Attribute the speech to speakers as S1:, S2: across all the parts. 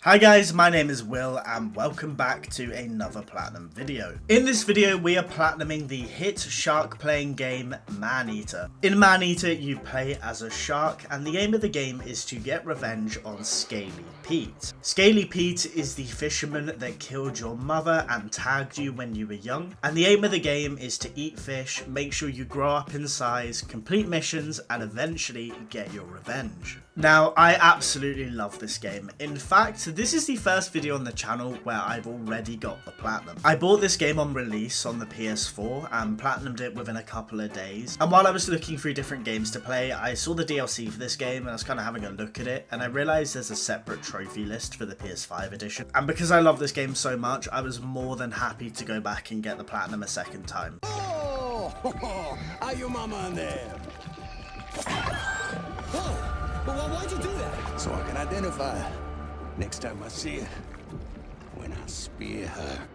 S1: Hi guys, my name is Will and welcome back to another Platinum video. In this video we are platinuming the hit shark playing game Maneater. In Maneater you play as a shark and the aim of the game is to get revenge on Scaly Pete. Scaly Pete is the fisherman that killed your mother and tagged you when you were young, and the aim of the game is to eat fish, make sure you grow up in size, complete missions and eventually get your revenge. Now I absolutely love this game. In fact, this is the first video on the channel where I've already got the platinum. I bought this game on release on the PS4 and platinumed it within a couple of days. And while I was looking through different games to play, I saw the DLC for this game and I was kind of having a look at it, and I realized there's a separate trophy list for the PS5 edition. And because I love this game so much, I was more than happy to go back and get the platinum a second time.
S2: Oh, are your mama in there? Oh, well, why'd you do that? So I can identify her. Next time I see her, when I spear her.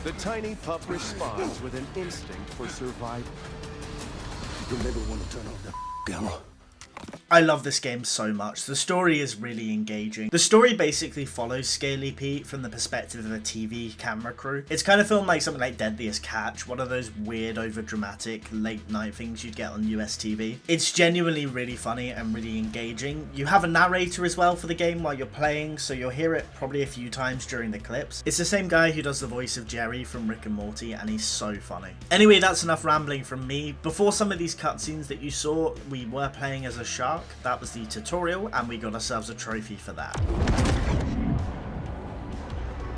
S3: The tiny pup responds with an instinct for survival.
S2: You'll never want to turn off the camera.
S1: I love this game so much. The story is really engaging. The story basically follows Scaly Pete from the perspective of a TV camera crew. It's kind of filmed like something like Deadliest Catch, one of those weird over-dramatic late night things you'd get on US TV. It's genuinely really funny and really engaging. You have a narrator as well for the game while you're playing, so you'll hear it probably a few times during the clips. It's the same guy who does the voice of Jerry from Rick and Morty, and he's so funny. Anyway, that's enough rambling from me. Before some of these cutscenes that you saw, we were playing as a shark. That was the tutorial and we got ourselves a trophy for that.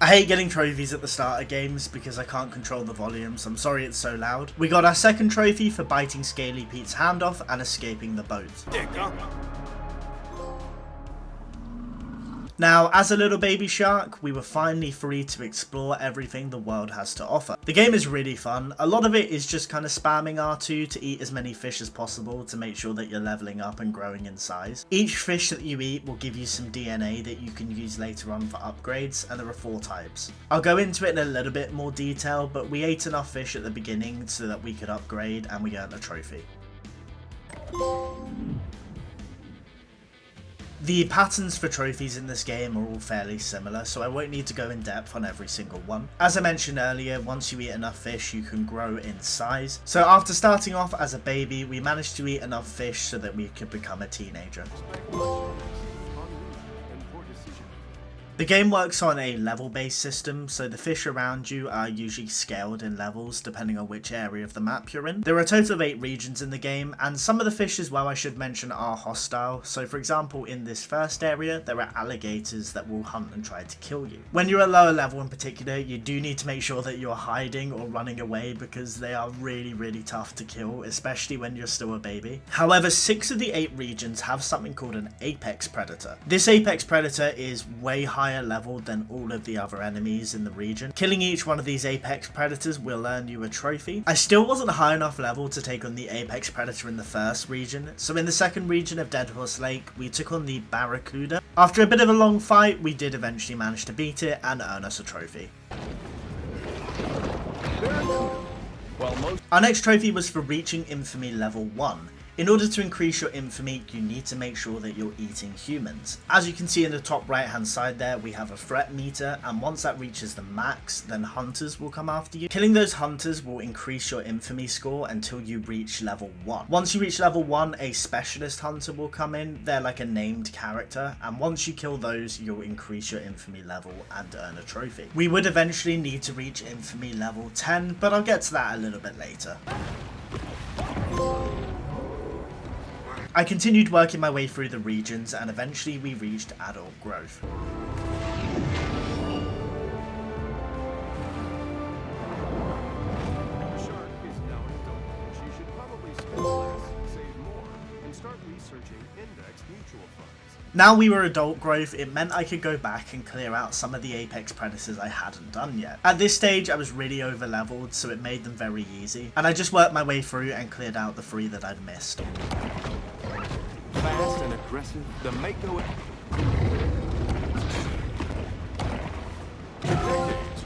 S1: I hate getting trophies at the start of games because I can't control the volume, so I'm sorry it's so loud. We got our second trophy for biting Scaly Pete's hand off and escaping the boat. Now, as a little baby shark, we were finally free to explore everything the world has to offer. The game is really fun. A lot of it is just kind of spamming R2 to eat as many fish as possible to make sure that you're leveling up and growing in size. Each fish that you eat will give you some DNA that you can use later on for upgrades, and there are 4 types. I'll go into it in a little bit more detail, but we ate enough fish at the beginning so that we could upgrade and we earned a trophy. The patterns for trophies in this game are all fairly similar, so I won't need to go in depth on every single one. As I mentioned earlier, once you eat enough fish, you can grow in size. So after starting off as a baby, we managed to eat enough fish so that we could become a teenager. The game works on a level-based system, so the fish around you are usually scaled in levels depending on which area of the map you're in. There are a total of 8 regions in the game, and some of the fish as well, I should mention, are hostile. So for example, in this first area, there are alligators that will hunt and try to kill you. When you're at lower level in particular, you do need to make sure that you're hiding or running away because they are really tough to kill, especially when you're still a baby. However, 6 of the 8 regions have something called an apex predator. This apex predator is way higher level than all of the other enemies in the region. Killing each one of these apex predators will earn you a trophy. I still wasn't high enough level to take on the apex predator in the first region, so in the second region of Dead Horse Lake we took on the barracuda. After a bit of a long fight, we did eventually manage to beat it and earn us a trophy. Our next trophy was for reaching infamy level 1. In order to increase your infamy, you need to make sure that you're eating humans. As you can see in the top right hand side there, we have a threat meter, and once that reaches the max, then hunters will come after you. Killing those hunters will increase your infamy score until you reach level 1. Once you reach level 1, a specialist hunter will come in. They're like a named character, and once you kill those, you'll increase your infamy level and earn a trophy. We would eventually need to reach infamy level 10, but I'll get to that a little bit later. I continued working my way through the regions and eventually we reached adult growth.
S3: The shark is now an adult. She should probably spend less, save more, and start researching index mutual funds.
S1: Now we were adult growth, it meant I could go back and clear out some of the apex predators I hadn't done yet. At this stage I was really over leveled, so it made them very easy, and I just worked my way through and cleared out the 3 that I'd missed.
S3: Fast and aggressive, the Mako...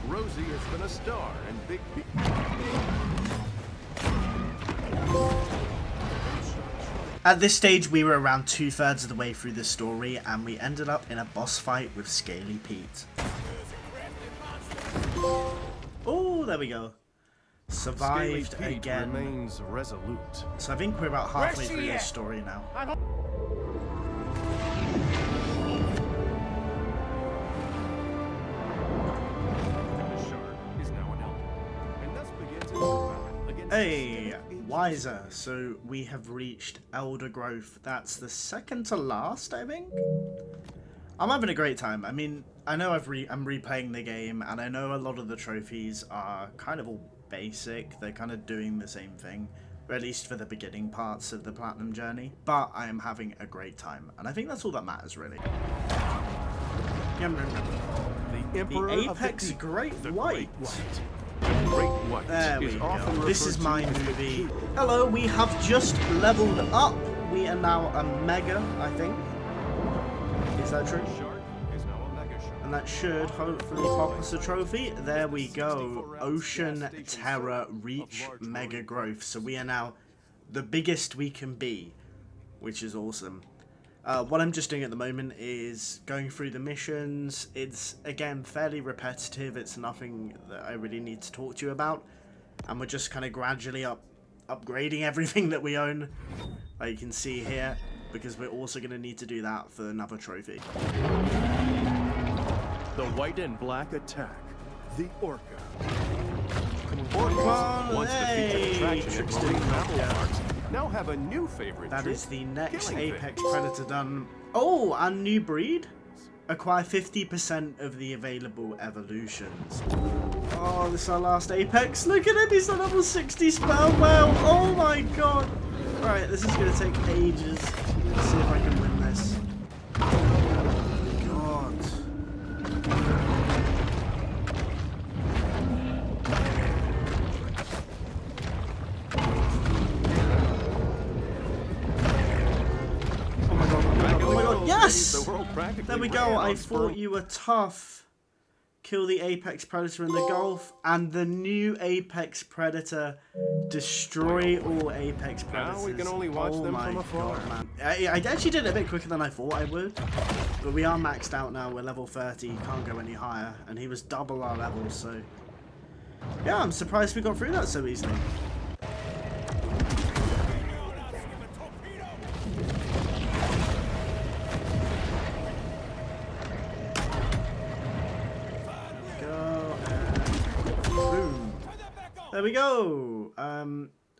S3: Rosie has been a star, and Big B...
S1: At this stage, we were around 2/3 of the way through the story, and we ended up in a boss fight with Scaly Pete. Oh, there we go. Survived
S3: Scaly Pete
S1: again.
S3: Remains resolute.
S1: So I think we're about halfway through this story now.
S3: The shark is now an elder, and thus begins its battle against
S1: Hey, Wiser. So we have reached Elder Growth. That's the second to last, I think. I'm having a great time. I mean, I know I'm replaying the game, and I know a lot of the trophies are kind of all basic. They're kind of doing the same thing, or at least for the beginning parts of the Platinum journey. But I am having a great time, and I think that's all that matters, really. Yum, yum, yum.
S3: the Emperor
S1: The
S3: of
S1: Apex
S3: the
S1: Great
S3: the
S1: White.
S3: The Great White
S1: There we
S3: is
S1: go.
S3: often
S1: This is
S3: referred
S1: my
S3: to as the
S1: movie.
S3: king.
S1: Hello, we have just leveled up. We are now a Mega, I think. Is that true?
S3: Shark is now a mega shark.
S1: And that should hopefully pop us a trophy. There we go. Ocean Terror Reach Mega Growth. So we are now the biggest we can be, which is awesome. What I'm just doing at the moment is going through the missions. It's, again, fairly repetitive. It's nothing that I really need to talk to you about. And we're just kind of gradually upgrading everything that we own, like you can see here, because we're also going to need to do that for another trophy.
S3: The white and black attack. The Orca.
S1: Orca,
S3: Once the
S1: hey,
S3: featured attraction at
S1: Trickster.
S3: marine mammal
S1: Yeah.
S3: parks, now have a new favorite
S1: That
S3: trick,
S1: is the next
S3: killing
S1: Apex
S3: things.
S1: Predator done. Oh, and new breed? Acquire 50% of the available evolutions. Oh, this is our last Apex. Look at him, he's a level 60 spell whale. Oh my god. Right, this is going to take ages. Let's see if I can win this. God. Oh my god, oh my god, oh my god. Yes!
S3: The world practically
S1: There we
S3: ran
S1: go. I
S3: on
S1: thought you were tough. Kill the Apex Predator in the Gulf, and the new Apex Predator, destroy all Apex Predators.
S3: Now we can only watch
S1: Oh
S3: them
S1: my
S3: from afar.
S1: God, man. I actually did it a bit quicker than I thought I would, but we are maxed out now. We're level 30, can't go any higher, and he was double our level, so yeah, I'm surprised we got through that so easily. Boom. There we go.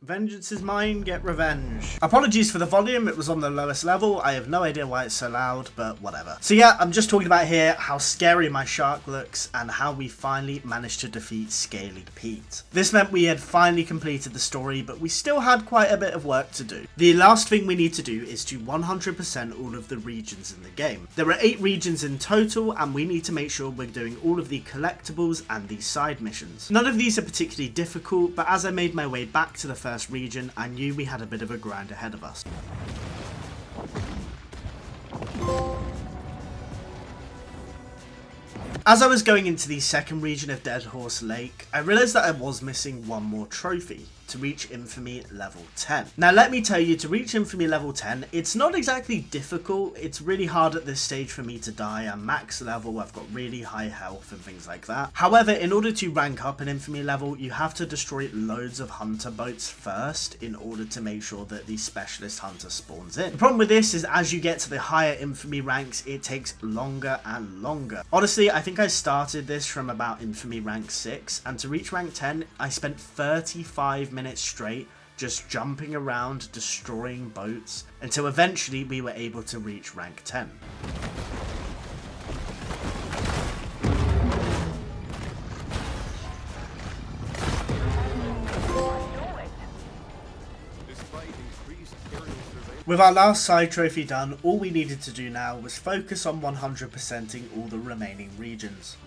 S1: Vengeance is mine, get revenge. Apologies for the volume, it was on the lowest level. I have no idea why it's so loud, but whatever. So yeah, I'm just talking about here how scary my shark looks and how we finally managed to defeat Scaly Pete. This meant we had finally completed the story, but we still had quite a bit of work to do. The last thing we need to do is to 100% all of the regions in the game. There are 8 regions in total, and we need to make sure we're doing all of the collectibles and the side missions. None of these are particularly difficult, but as I made my way back to the first region, I knew we had a bit of a grind ahead of us. As I was going into the second region of Dead Horse Lake, I realised that I was missing one more trophy to reach Infamy level 10. Now let me tell you, to reach Infamy level 10, it's not exactly difficult. It's really hard at this stage for me to die. I'm max level, I've got really high health and things like that. However, in order to rank up an Infamy level, you have to destroy loads of hunter boats first in order to make sure that the specialist hunter spawns in. The problem with this is as you get to the higher Infamy ranks, it takes longer and longer. Honestly, I think I started this from about Infamy rank 6, and to reach rank 10, I spent 35 minutes straight just jumping around destroying boats until eventually we were able to reach rank 10. With our last side trophy done, all we needed to do now was focus on 100%ing all the remaining regions.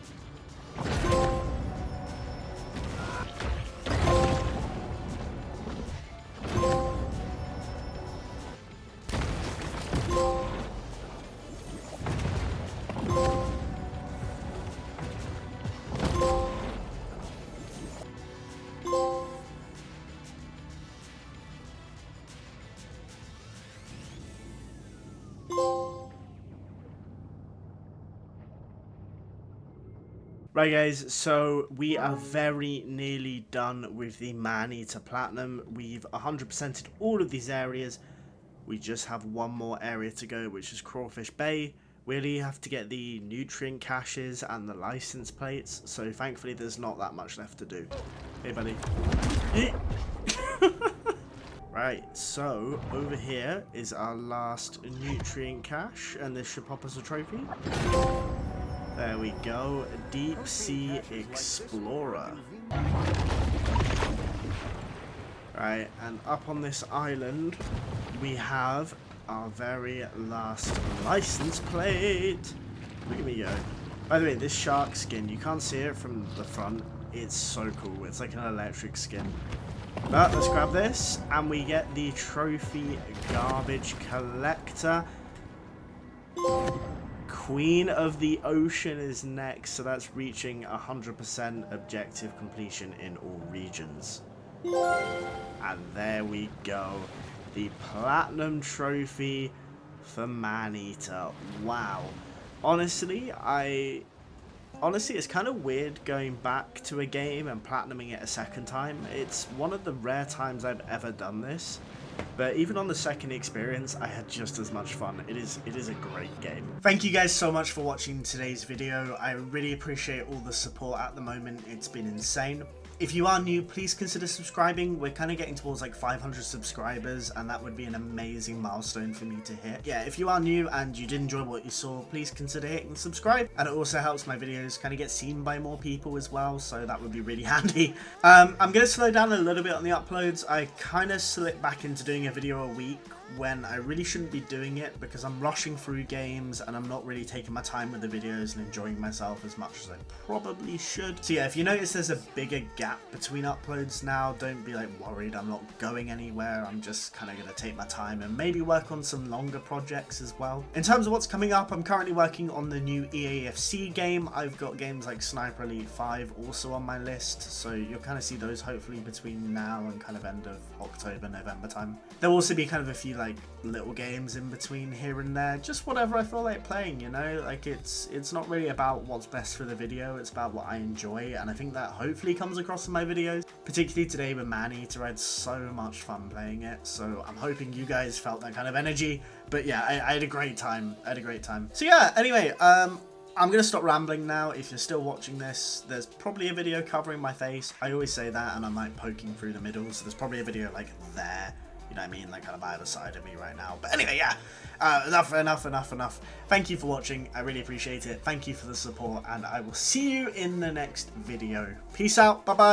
S1: Right guys, so we are very nearly done with the Maneater Platinum. We've 100%ed all of these areas. We just have one more area to go, which is Crawfish Bay. We only have to get the nutrient caches and the license plates, so thankfully there's not that much left to do. Hey buddy. Right, so over here is our last nutrient cache, and this should pop us a trophy. There we go, Deep Sea Explorer. Right, and up on this island, we have our very last license plate. Look at me go. By the way, this shark skin, you can't see it from the front. It's so cool. It's like an electric skin. But let's grab this, and we get the trophy garbage collector. Queen of the Ocean is next, so that's reaching 100% objective completion in all regions. And there we go, the Platinum Trophy for Maneater. Wow. Honestly, it's kind of weird going back to a game and platinuming it a second time. It's one of the rare times I've ever done this. But even on the second experience, I had just as much fun. It is a great game. Thank you guys so much for watching today's video. I really appreciate all the support at the moment. It's been insane. If you are new, please consider subscribing. We're kind of getting towards like 500 subscribers, and that would be an amazing milestone for me to hit. Yeah, if you are new and you did enjoy what you saw, please consider hitting subscribe. And it also helps my videos kind of get seen by more people as well, so that would be really handy. I'm going to slow down a little bit on the uploads. I kind of slipped back into doing a video a week when I really shouldn't be doing it, because I'm rushing through games and I'm not really taking my time with the videos and enjoying myself as much as I probably should. So yeah, if you notice there's a bigger gap between uploads now, don't be like worried. I'm not going anywhere. I'm just kind of going to take my time and maybe work on some longer projects as well. In terms of what's coming up, I'm currently working on the new EAFC game. I've got games like Sniper Elite 5 also on my list, so you'll kind of see those hopefully between now and kind of end of October, November time. There'll also be kind of a few like little games in between here and there, just whatever I feel like playing, you know. Like it's not really about what's best for the video, it's about what I enjoy, and I think that hopefully comes across in my videos. Particularly today with Maneater, I had so much fun playing it, so I'm hoping you guys felt that kind of energy. But yeah, I had a great time. So yeah, anyway, I'm gonna stop rambling now. If you're still watching this, there's probably a video covering my face. I always say that, and I'm like poking through the middle, so there's probably a video like there. You know what I mean? Like kind of either side of me right now. But anyway, yeah. Enough. Thank you for watching. I really appreciate it. Thank you for the support, and I will see you in the next video. Peace out. Bye-bye.